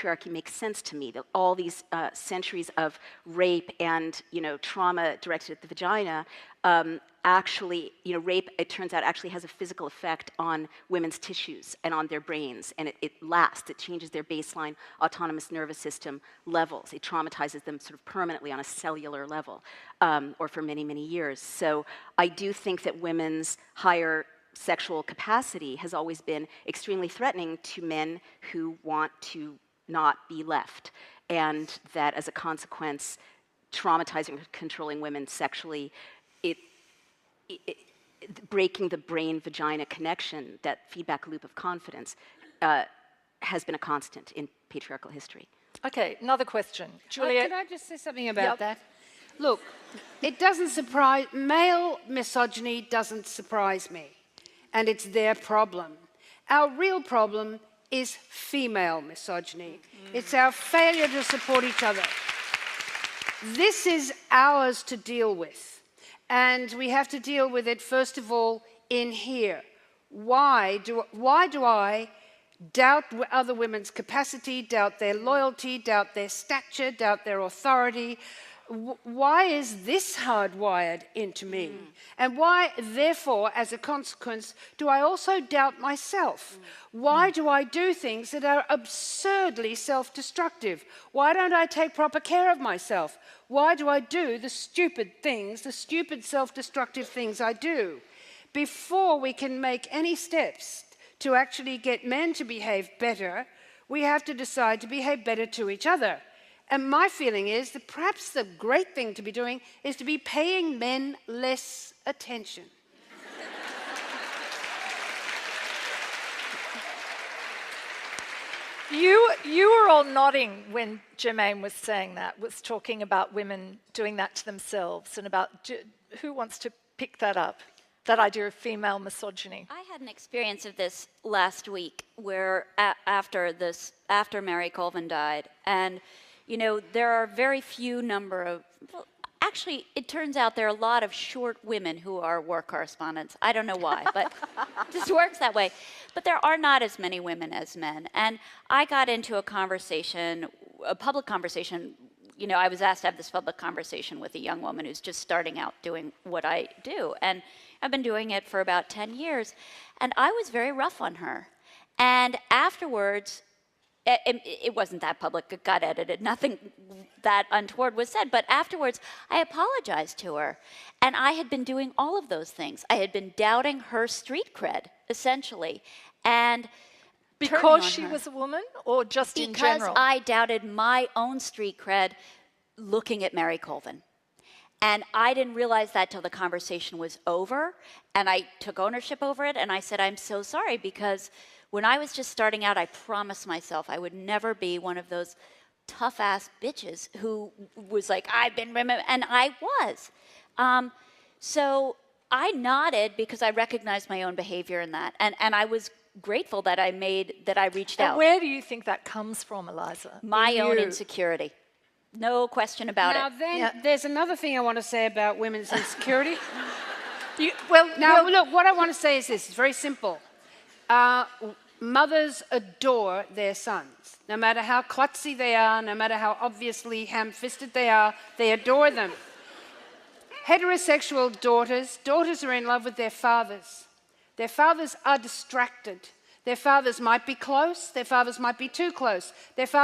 patriarchy makes sense to me, that all these centuries of rape and, trauma directed at the vagina, actually, rape, it turns out, actually has a physical effect on women's tissues and on their brains, and it lasts. It changes their baseline autonomous nervous system levels. It traumatizes them sort of permanently on a cellular level, or for many, many years. So I do think that women's higher sexual capacity has always been extremely threatening to men who want to not be left, and that as a consequence, traumatizing or controlling women sexually, breaking the brain-vagina connection, that feedback loop of confidence, has been a constant in patriarchal history. Okay, another question. Juliet? Can I just say something about that? Look, it doesn't surprise, male misogyny doesn't surprise me, and it's their problem. Our real problem is female misogyny. It's our failure to support each other. This is ours to deal with. And we have to deal with it, first of all, in here. Why do I doubt other women's capacity, doubt their loyalty, doubt their stature, doubt their authority? Why is this hardwired into me? And why, therefore, as a consequence, do I also doubt myself? Why do I do things that are absurdly self-destructive? Why don't I take proper care of myself? Why do I do the stupid things, the stupid self-destructive things I do? Before we can make any steps to actually get men to behave better, we have to decide to behave better to each other. And my feeling is that perhaps the great thing to be doing is to be paying men less attention. You were all nodding when Germaine was saying that, was talking about women doing that to themselves, and about who wants to pick that up, that idea of female misogyny. I had an experience of this last week where after Mary Colvin died, and there are very few number of, well, actually, it turns out there are a lot of short women who are war correspondents. I don't know why, but it just works that way. But there are not as many women as men. And I got into a conversation, a public conversation. I was asked to have this public conversation with a young woman who's just starting out doing what I do. And I've been doing it for about 10 years. And I was very rough on her. And afterwards, it wasn't that public, it got edited, nothing that untoward was said, but afterwards I apologized to her. And I had been doing all of those things. I had been doubting her street cred, essentially, and because she was a woman, or just in general? Because I doubted my own street cred looking at Mary Colvin. And I didn't realize that till the conversation was over, and I took ownership over it, and I said, I'm so sorry, because when I was just starting out, I promised myself I would never be one of those tough-ass bitches who was like, I've been remembered, and I was. So I nodded because I recognized my own behavior in that, and I was grateful that I reached out. And where do you think that comes from, Eliza? My own insecurity. No question about it. Now then, there's another thing I want to say about women's insecurity. Look, what I want to say is this, it's very simple. Mothers adore their sons. No matter how klutzy they are, no matter how obviously ham-fisted they are, they adore them. Heterosexual daughters are in love with their fathers. Their fathers are distracted. Their fathers might be close, their fathers might be too close. Their fathers